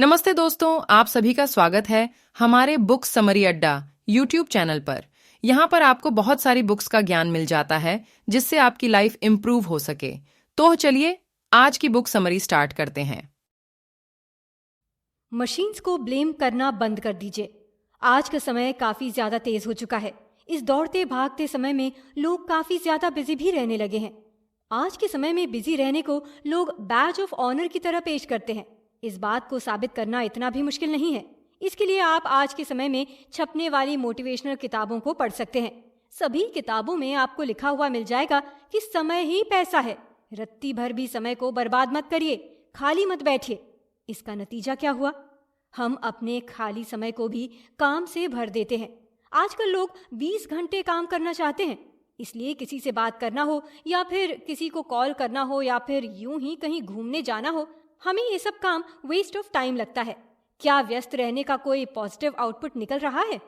नमस्ते दोस्तों, आप सभी का स्वागत है हमारे बुक समरी अड्डा यूट्यूब चैनल पर। यहाँ पर आपको बहुत सारी बुक्स का ज्ञान मिल जाता है जिससे आपकी लाइफ इम्प्रूव हो सके। तो चलिए आज की बुक समरी स्टार्ट करते हैं। मशीन्स को ब्लेम करना बंद कर दीजिए। आज का समय काफी ज्यादा तेज हो चुका है। इस दौड़ते भागते समय में लोग काफी ज्यादा बिजी भी रहने लगे हैं। आज के समय में बिजी रहने को लोग बैज ऑफ ऑनर की तरह पेश करते हैं। इस बात को साबित करना इतना भी मुश्किल नहीं है। इसके लिए आप आज के समय में छपने वाली मोटिवेशनल किताबों को पढ़ सकते हैं। सभी किताबों में आपको लिखा हुआ मिल जाएगा कि समय ही पैसा है। रत्ती भर भी समय को बर्बाद मत करिए, खाली मत बैठिए। इसका नतीजा क्या हुआ? हम अपने खाली समय को भी काम से भर देते हैं। आजकल लोग 20 घंटे काम करना चाहते हैं, इसलिए किसी से बात करना हो या फिर किसी को कॉल करना हो या फिर यूं ही कहीं घूमने जाना हो, हमें ये सब काम वेस्ट ऑफ टाइम लगता है। क्या व्यस्त रहने का कोई पॉजिटिव आउटपुट निकल रहा है?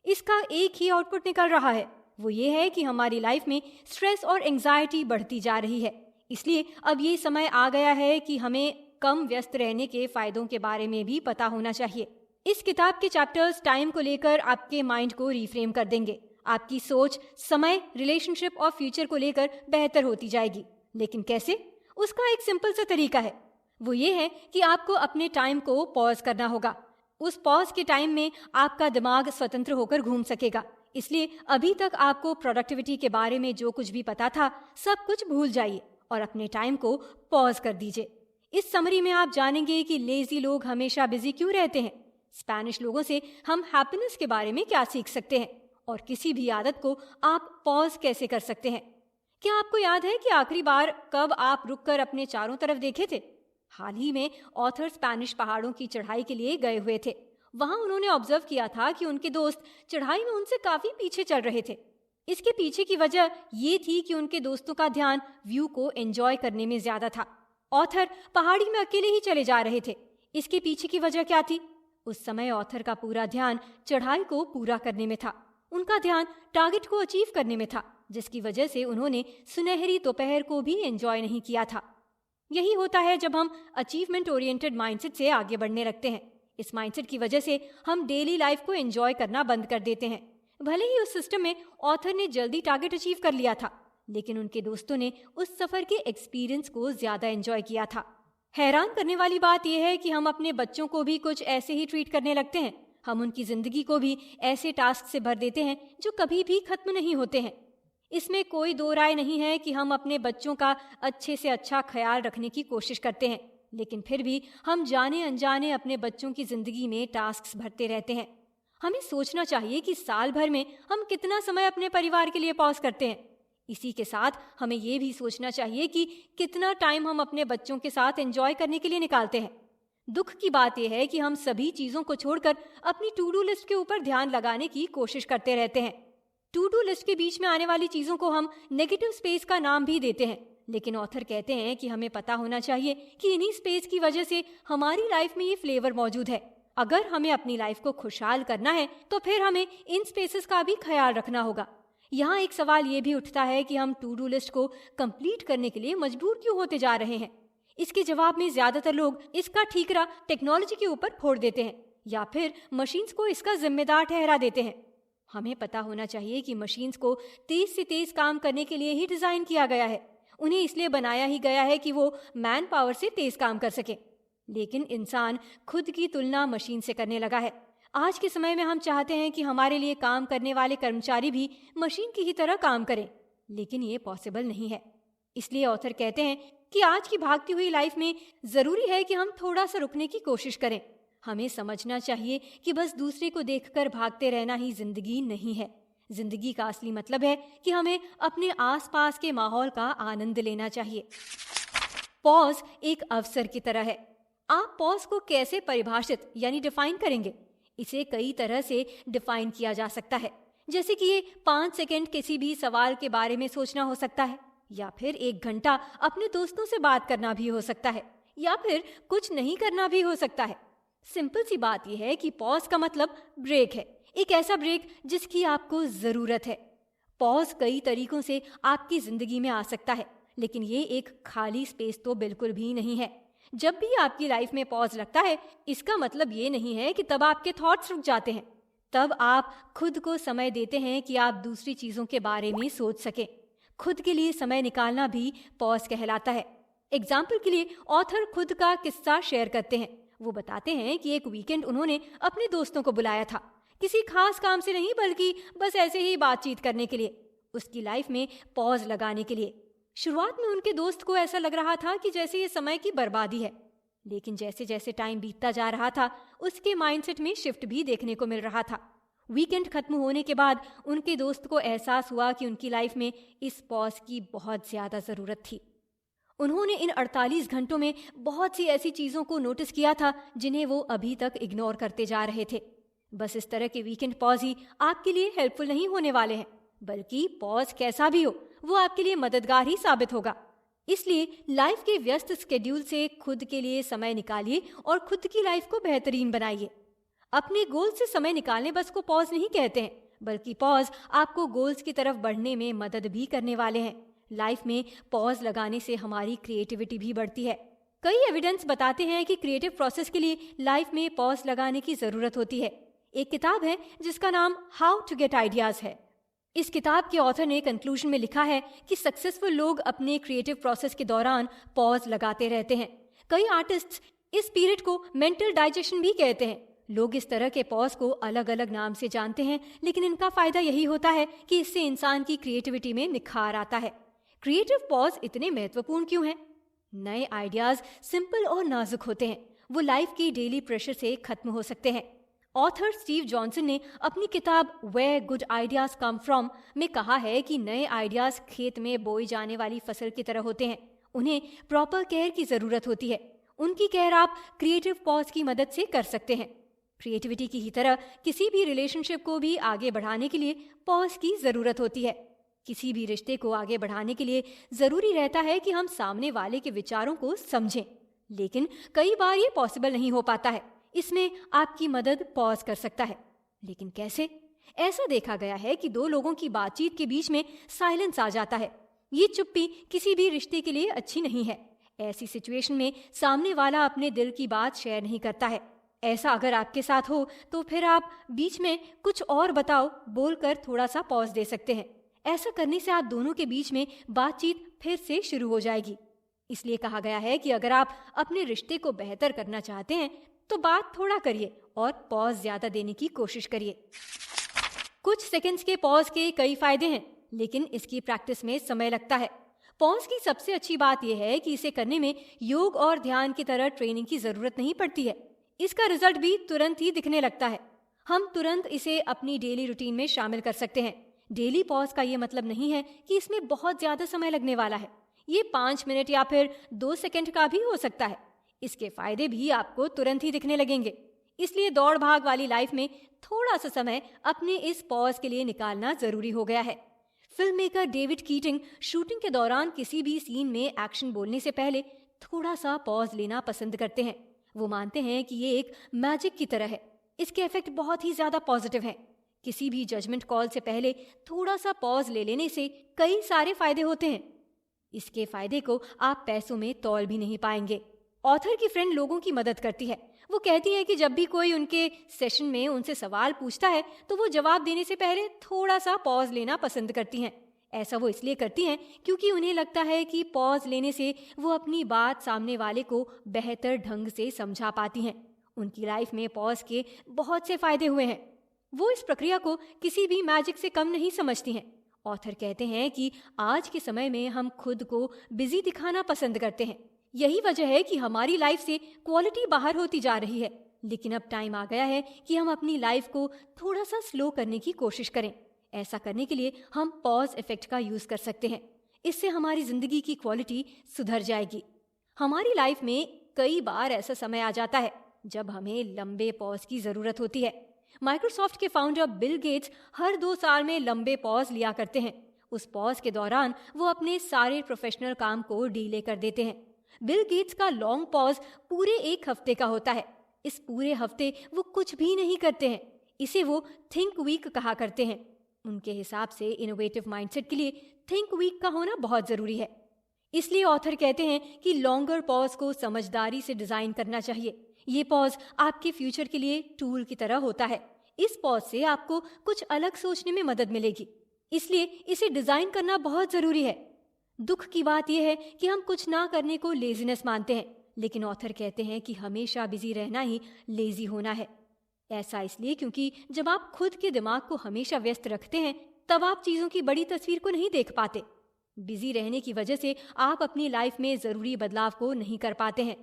इसका एक ही आउटपुट निकल रहा है, वो ये है कि हमारी लाइफ में स्ट्रेस और एंजाइटी बढ़ती जा रही है। इसलिए अब ये समय आ गया है कि हमें कम व्यस्त रहने के फायदों के बारे में भी पता होना चाहिए। इस किताब के चैप्टर्स टाइम को लेकर आपके माइंड को रिफ्रेम कर देंगे। आपकी सोच समय, रिलेशनशिप और फ्यूचर को लेकर बेहतर होती जाएगी। लेकिन कैसे? उसका एक सिंपल सा तरीका है। वो ये है कि आपको अपने टाइम को पॉज करना होगा। उस पॉज के टाइम में आपका दिमाग स्वतंत्र होकर घूम सकेगा। इसलिए अभी तक आपको प्रोडक्टिविटी के बारे में जो कुछ भी पता था, सब कुछ भूल जाइए और अपने टाइम को पॉज कर दीजिए। इस समरी में आप जानेंगे कि लेजी लोग हमेशा बिजी क्यों रहते हैं, स्पेनिश लोगों से हम हैप्पीनेस के बारे में क्या सीख सकते हैं और किसी भी आदत को आप पॉज कैसे कर सकते हैं। क्या आपको याद है कि आखिरी बार कब आप रुककर अपने चारों तरफ देखे थे? हाल ही में ऑथर स्पेनिश पहाड़ों की चढ़ाई के लिए गए हुए थे। वहां उन्होंने ऑब्जर्व किया था कि उनके दोस्त चढ़ाई में उनसे काफी पीछे चल रहे थे। इसके पीछे की वजह ये थी कि उनके दोस्तों का ध्यान व्यू को एंजॉय करने में ज्यादा था। ऑथर पहाड़ी में अकेले ही चले जा रहे थे। इसके पीछे की वजह क्या थी? उस समय ऑथर का पूरा ध्यान चढ़ाई को पूरा करने में था। उनका ध्यान टारगेट को अचीव करने में था, जिसकी वजह से उन्होंने सुनहरी दोपहर को भी एंजॉय नहीं किया था। यही होता है जब हम अचीवमेंट ओरिएंटेड माइंडसेट से आगे बढ़ने लगते हैं। इस माइंडसेट की वजह से हम डेली लाइफ को एंजॉय करना बंद कर देते हैं। भले ही उस सिस्टम में ऑथर ने जल्दी टारगेट अचीव कर लिया था, लेकिन उनके दोस्तों ने उस सफर के एक्सपीरियंस को ज्यादा एंजॉय किया था। हैरान करने वाली बात यह है कि हम अपने बच्चों को भी कुछ ऐसे ही ट्रीट करने लगते हैं। हम उनकी जिंदगी को भी ऐसे टास्क से भर देते हैं जो कभी भी खत्म नहीं होते हैं। इसमें कोई दो राय नहीं है कि हम अपने बच्चों का अच्छे से अच्छा ख्याल रखने की कोशिश करते हैं, लेकिन फिर भी हम जाने अनजाने अपने बच्चों की जिंदगी में टास्क्स भरते रहते हैं। हमें सोचना चाहिए कि साल भर में हम कितना समय अपने परिवार के लिए पॉज करते हैं। इसी के साथ हमें ये भी सोचना चाहिए कि कितना टाइम हम अपने बच्चों के साथ एंजॉय करने के लिए निकालते हैं। दुख की बात यह है कि हम सभी चीजों को छोड़कर अपनी टू डू लिस्ट के ऊपर ध्यान लगाने की कोशिश करते रहते हैं। टू डू लिस्ट के बीच में आने वाली चीजों को हम नेगेटिव स्पेस का नाम भी देते हैं, लेकिन ऑथर कहते हैं कि हमें पता होना चाहिए कि इन्हीं स्पेस की वजह से हमारी लाइफ में ये फ्लेवर मौजूद है। अगर हमें अपनी लाइफ को खुशहाल करना है तो फिर हमें इन स्पेसेस का भी ख्याल रखना होगा। यहाँ एक सवाल ये भी उठता है कि हम टू डू लिस्ट को कंप्लीट करने के लिए मजबूर क्यों होते जा रहे हैं। इसके जवाब में ज्यादातर लोग इसका ठीकरा टेक्नोलॉजी के ऊपर फोड़ देते हैं या फिर मशीन्स को इसका जिम्मेदार ठहरा देते हैं। हमें पता होना चाहिए कि मशीन्स को तेज से तेज काम करने के लिए ही डिजाइन किया गया है। उन्हें इसलिए बनाया ही गया है कि वो मैन पावर से तेज काम कर सके। लेकिन इंसान खुद की तुलना मशीन से करने लगा है। आज के समय में हम चाहते हैं कि हमारे लिए काम करने वाले कर्मचारी भी मशीन की ही तरह काम करें, लेकिन ये पॉसिबल नहीं है। इसलिए ऑथर कहते हैं कि आज की भागती हुई लाइफ में जरूरी है कि हम थोड़ा सा रुकने की कोशिश करें। हमें समझना चाहिए कि बस दूसरे को देखकर भागते रहना ही जिंदगी नहीं है। जिंदगी का असली मतलब है कि हमें अपने आसपास के माहौल का आनंद लेना चाहिए। पॉज एक अवसर की तरह है। आप पॉज को कैसे परिभाषित यानी डिफाइन करेंगे? इसे कई तरह से डिफाइन किया जा सकता है, जैसे कि ये 5 सेकंड किसी भी सवाल के बारे में सोचना हो सकता है, या फिर 1 घंटा अपने दोस्तों से बात करना भी हो सकता है, या फिर कुछ नहीं करना भी हो सकता है। सिंपल सी बात यह है कि पॉज का मतलब ब्रेक है, एक ऐसा ब्रेक जिसकी आपको जरूरत है। पॉज कई तरीकों से आपकी जिंदगी में आ सकता है, लेकिन ये एक खाली स्पेस तो बिल्कुल भी नहीं है। जब भी आपकी लाइफ में पॉज लगता है, इसका मतलब ये नहीं है कि तब आपके थॉट्स रुक जाते हैं। तब आप खुद को समय देते हैं कि आप दूसरी चीजों के बारे में सोच सकें। खुद के लिए समय निकालना भी पॉज कहलाता है। एग्जाम्पल के लिए ऑथर खुद का किस्सा शेयर करते हैं। वो बताते हैं कि एक वीकेंड उन्होंने अपने दोस्तों को बुलाया था, किसी खास काम से नहीं बल्कि बस ऐसे ही बातचीत करने के लिए, उसकी लाइफ में पॉज लगाने के लिए। शुरुआत में उनके दोस्त को ऐसा लग रहा था कि जैसे ये समय की बर्बादी है, लेकिन जैसे जैसे टाइम बीतता जा रहा था उसके माइंडसेट में शिफ्ट भी देखने को मिल रहा था। वीकेंड खत्म होने के बाद उनके दोस्त को एहसास हुआ कि उनकी लाइफ में इस पॉज की बहुत ज्यादा जरूरत थी। उन्होंने इन 48 घंटों में बहुत सी ऐसी चीजों को नोटिस किया था जिन्हें वो अभी तक इग्नोर करते जा रहे थे। बस इस तरह के वीकेंड पॉज ही आपके लिए हेल्पफुल नहीं होने वाले हैं, बल्कि पॉज कैसा भी हो वो आपके लिए मददगार ही साबित होगा। इसलिए लाइफ के व्यस्त स्केड्यूल से खुद के लिए समय निकालिए और खुद की लाइफ को बेहतरीन बनाइए। अपने गोल्स से समय निकालने बस को पॉज नहीं कहते हैं, बल्कि पॉज आपको गोल्स की तरफ बढ़ने में मदद भी करने वाले हैं। लाइफ में पॉज लगाने से हमारी क्रिएटिविटी भी बढ़ती है। कई एविडेंस बताते हैं कि क्रिएटिव प्रोसेस के लिए लाइफ में पॉज लगाने की जरूरत होती है। एक किताब है जिसका नाम हाउ टू गेट आइडियाज है। इस किताब के ऑथर ने कंक्लूजन में लिखा है कि सक्सेसफुल लोग अपने क्रिएटिव प्रोसेस के दौरान पॉज लगाते रहते हैं। कई आर्टिस्ट्स इस पीरियड को मेंटल डाइजेशन भी कहते हैं। लोग इस तरह के पॉज को अलग अलग नाम से जानते हैं, लेकिन इनका फायदा यही होता है कि इससे इंसान की क्रिएटिविटी में निखार आता है। क्रिएटिव पॉज इतने महत्वपूर्ण क्यों हैं? नए आइडियाज सिंपल और नाजुक होते हैं। वो लाइफ की डेली प्रेशर से खत्म हो सकते हैं। ऑथर स्टीव जॉनसन ने अपनी किताब where good ideas come from में कहा है कि नए आइडियाज खेत में बोई जाने वाली फसल की तरह होते हैं। उन्हें प्रॉपर केयर की जरूरत होती है। उनकी केयर आप क्रिएटिव पॉज की मदद से कर सकते हैं। क्रिएटिविटी की ही तरह किसी भी रिलेशनशिप को भी आगे बढ़ाने के लिए पॉज की जरूरत होती है। किसी भी रिश्ते को आगे बढ़ाने के लिए जरूरी रहता है कि हम सामने वाले के विचारों को समझें, लेकिन कई बार ये पॉसिबल नहीं हो पाता है। इसमें आपकी मदद पॉज कर सकता है, लेकिन कैसे? ऐसा देखा गया है कि दो लोगों की बातचीत के बीच में साइलेंस आ जाता है। ये चुप्पी किसी भी रिश्ते के लिए अच्छी नहीं है। ऐसी सिचुएशन में सामने वाला अपने दिल की बात शेयर नहीं करता है। ऐसा अगर आपके साथ हो तो फिर आप बीच में कुछ और बताओ बोलकर थोड़ा सा पॉज दे सकते हैं। ऐसा करने से आप दोनों के बीच में बातचीत फिर से शुरू हो जाएगी। इसलिए कहा गया है कि अगर आप अपने रिश्ते को बेहतर करना चाहते हैं तो बात थोड़ा करिए और पॉज ज्यादा देने की कोशिश करिए। कुछ सेकंड्स के पॉज के कई फायदे हैं, लेकिन इसकी प्रैक्टिस में समय लगता है। पॉज की सबसे अच्छी बात यह है कि इसे करने में योग और ध्यान की तरह ट्रेनिंग की जरूरत नहीं पड़ती है। इसका रिजल्ट भी तुरंत ही दिखने लगता है। हम तुरंत इसे अपनी डेली रूटीन में शामिल कर सकते हैं। डेली पॉज का ये मतलब नहीं है कि इसमें बहुत ज्यादा समय लगने वाला है। ये 5 मिनट या फिर 2 सेकंड का भी हो सकता है। इसके फायदे भी आपको तुरंत ही दिखने लगेंगे। इसलिए दौड़ भाग वाली लाइफ में थोड़ा सा समय अपने इस पॉज के लिए निकालना जरूरी हो गया है। Film maker David kidding shooting के दौरान किसी भी सीन में एक्शन बोलने से पहले थोड़ा सा पॉज लेना पसंद करते हैं। वो मानते हैं कि ये एक मैजिक की तरह है। इसके इफेक्ट बहुत ही ज्यादा पॉजिटिव हैं। किसी भी जजमेंट कॉल से पहले थोड़ा सा पॉज ले लेने से कई सारे फायदे होते हैं। इसके फायदे को आप पैसों में तौल भी नहीं पाएंगे। ऑथर की फ्रेंड लोगों की मदद करती है। वो कहती है कि जब भी कोई उनके सेशन में उनसे सवाल पूछता है तो वो जवाब देने से पहले थोड़ा सा पॉज लेना पसंद करती हैं। ऐसा वो इसलिए करती हैं क्योंकि उन्हें लगता है कि पॉज लेने से वो अपनी बात सामने वाले को बेहतर ढंग से समझा पाती हैं। उनकी लाइफ में पॉज के बहुत से फायदे हुए हैं। वो इस प्रक्रिया को किसी भी मैजिक से कम नहीं समझती हैं। ऑथर कहते हैं कि आज के समय में हम खुद को बिजी दिखाना पसंद करते हैं। यही वजह है कि हमारी लाइफ से क्वालिटी बाहर होती जा रही है। लेकिन अब टाइम आ गया है कि हम अपनी लाइफ को थोड़ा सा स्लो करने की कोशिश करें। ऐसा करने के लिए हम पॉज इफेक्ट का यूज कर सकते हैं। इससे हमारी जिंदगी की क्वालिटी सुधर जाएगी। हमारी लाइफ में कई बार ऐसा समय आ जाता है जब हमें लंबे पॉज की जरूरत होती है। माइक्रोसॉफ्ट के फाउंडर बिल गेट्स हर 2 साल में लंबे पॉज लिया करते हैं। उस पॉज के दौरान वो अपने सारे प्रोफेशनल काम को डीले कर देते हैं। बिल गेट्स का लॉन्ग पॉज पूरे 1 हफ्ते का होता है। इस पूरे हफ्ते वो कुछ भी नहीं करते हैं। इसे वो थिंक वीक कहा करते हैं। उनके हिसाब से इनोवेटिव माइंडसेट के लिए थिंक वीक का होना बहुत जरूरी है। इसलिए ऑथर कहते हैं कि लॉन्गर पॉज को समझदारी से डिजाइन करना चाहिए। ये पॉज आपके फ्यूचर के लिए टूल की तरह होता है। इस पॉज से आपको कुछ अलग सोचने में मदद मिलेगी, इसलिए इसे डिजाइन करना बहुत जरूरी है। दुख की बात यह है कि हम कुछ ना करने को लेजीनेस मानते हैं, लेकिन ऑथर कहते हैं कि हमेशा बिजी रहना ही लेजी होना है। ऐसा इसलिए क्योंकि जब आप खुद के दिमाग को हमेशा व्यस्त रखते हैं तब आप चीजों की बड़ी तस्वीर को नहीं देख पाते। बिजी रहने की वजह से आप अपनी लाइफ में जरूरी बदलाव को नहीं कर पाते हैं।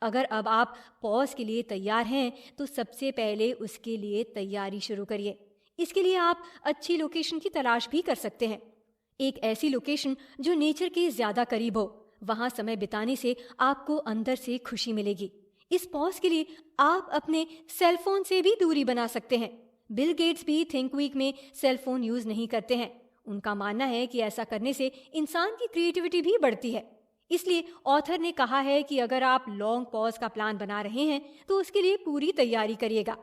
अगर अब आप पॉज के लिए तैयार हैं तो सबसे पहले उसके लिए तैयारी शुरू करिए। इसके लिए आप अच्छी लोकेशन की तलाश भी कर सकते हैं। एक ऐसी लोकेशन जो नेचर के ज्यादा करीब हो। वहां समय बिताने से आपको अंदर से खुशी मिलेगी। इस पॉज के लिए आप अपने सेल फोन से भी दूरी बना सकते हैं। बिल गेट्स भी थिंक वीक में सेल फोन यूज नहीं करते हैं। उनका मानना है कि ऐसा करने से इंसान की क्रिएटिविटी भी बढ़ती है। इसलिए ऑथर ने कहा है कि अगर आप लॉन्ग पॉज का प्लान बना रहे हैं तो उसके लिए पूरी तैयारी करिएगा।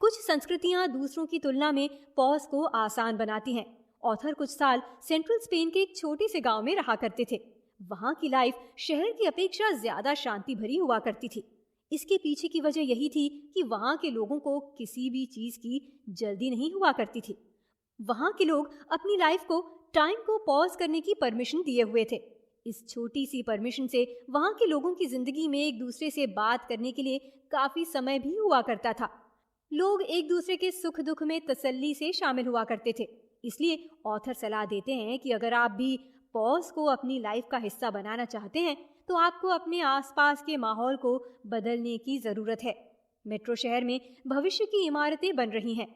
कुछ संस्कृतियां दूसरों की तुलना में पॉज को आसान बनाती हैं। ऑथर कुछ साल सेंट्रल स्पेन के एक छोटे से गांव में रहा करते थे। वहां की लाइफ शहर की अपेक्षा ज्यादा शांति भरी हुआ करती थी। इसके पीछे की वजह यही थी कि वहां के लोगों को किसी भी चीज की जल्दी नहीं हुआ करती थी। वहां के लोग अपनी लाइफ को टाइम को पॉज करने की परमिशन दिए हुए थे। इस छोटी सी परमिशन से वहां के लोगों की जिंदगी में एक दूसरे से बात करने के लिए काफी समय भी हुआ करता था। लोग एक दूसरे के सुख दुख में तसल्ली से शामिल हुआ करते थे। इसलिए ऑथर सलाह देते हैं कि अगर आप भी पॉज को अपनी लाइफ का हिस्सा बनाना चाहते हैं तो आपको अपने आसपास के माहौल को बदलने की जरूरत है। मेट्रो शहर में भविष्य की इमारतें बन रही हैं।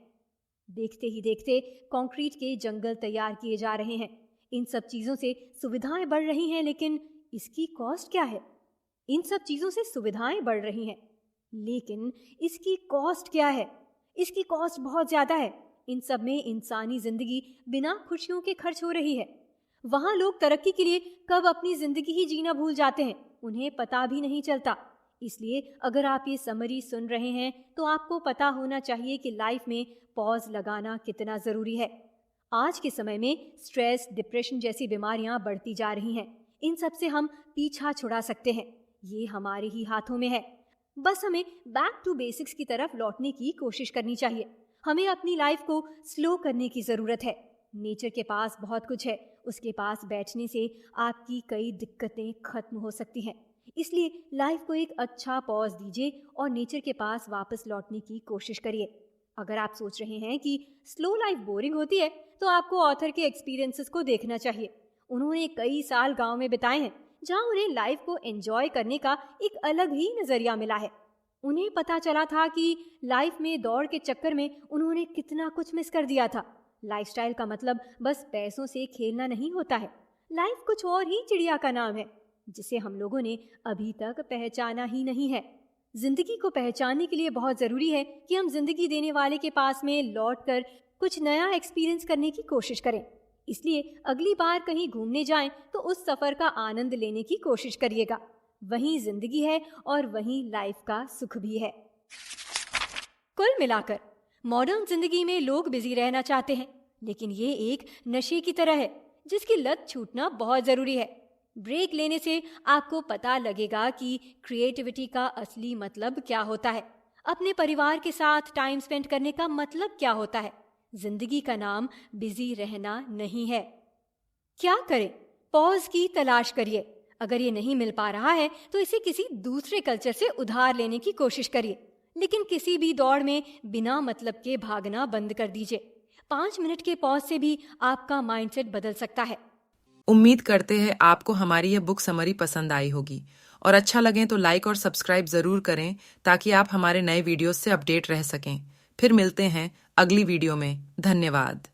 देखते ही देखते कंक्रीट के जंगल तैयार किए जा रहे हैं। इन सब चीजों से सुविधाएं बढ़ रही हैं, लेकिन इसकी कॉस्ट क्या है? इन सब चीजों से सुविधाएं बढ़ रही हैं, लेकिन इसकी कॉस्ट क्या है? इसकी कॉस्ट बहुत ज्यादा है। इन सब में इंसानी जिंदगी बिना खुशियों के खर्च हो रही है। वहां लोग तरक्की के लिए कब अपनी जिंदगी ही जीना भूल जाते हैं, उन्हें पता भी नहीं चलता। इसलिए अगर आप ये समरी सुन रहे हैं तो आपको पता होना चाहिए कि लाइफ में पॉज लगाना कितना जरूरी है। आज के समय में स्ट्रेस, डिप्रेशन जैसी बीमारियां बढ़ती जा रही हैं। इन सब से हम पीछा छुड़ा सकते हैं। ये हमारे ही हाथों में है। बस हमें बैक टू बेसिक्स की तरफ लौटने की कोशिश करनी चाहिए। हमें अपनी लाइफ को स्लो करने की जरूरत है। नेचर के पास बहुत कुछ है। उसके पास बैठने से आपकी कई दिक्कतें खत्म हो सकती हैं। इसलिए लाइफ को एक अच्छा पॉज दीजिए और नेचर के पास वापस लौटने की कोशिश करिए। अगर आप सोच रहे हैं कि स्लो लाइफ बोरिंग होती है तो आपको ऑथर के एक्सपीरियंसेस को देखना चाहिए। उन्होंने कई साल गांव में बिताए हैं जहां उन्हें लाइफ को एंजॉय करने का एक अलग ही नजरिया मिला है। उन्हें पता चला था कि लाइफ में दौड़ के चक्कर में उन्होंने कितना कुछ मिस कर दिया था। लाइफस्टाइल का मतलब बस पैसों से खेलना नहीं होता है। लाइफ कुछ और ही चिड़िया का नाम है जिसे हम लोगों ने अभी तक पहचाना ही नहीं है। जिंदगी को पहचानने के लिए बहुत जरूरी है कि हम जिंदगी देने वाले के पास में लौटकर कुछ नया एक्सपीरियंस करने की कोशिश करें। इसलिए अगली बार कहीं घूमने जाएं तो उस सफर का आनंद लेने की कोशिश करिएगा। वहीं जिंदगी है और वहीं लाइफ का सुख भी है। कुल मिलाकर मॉडर्न जिंदगी में लोग बिजी रहना चाहते हैं, लेकिन ये एक नशे की तरह है जिसकी लत छूटना बहुत जरूरी है। ब्रेक लेने से आपको पता लगेगा कि क्रिएटिविटी का असली मतलब क्या होता है। अपने परिवार के साथ टाइम स्पेंड करने का मतलब क्या होता है। जिंदगी का नाम बिजी रहना नहीं है। क्या करें? पॉज की तलाश करिए। अगर ये नहीं मिल पा रहा है तो इसे किसी दूसरे कल्चर से उधार लेने की कोशिश करिए, लेकिन किसी भी दौड़ में बिना मतलब के भागना बंद कर दीजिए। 5 मिनट के पॉज से भी आपका माइंडसेट बदल सकता है। उम्मीद करते हैं आपको हमारी यह बुक समरी पसंद आई होगी और अच्छा लगे तो लाइक और सब्सक्राइब जरूर करें ताकि आप हमारे नए वीडियोस से अपडेट रह सकें। फिर मिलते हैं अगली वीडियो में। धन्यवाद।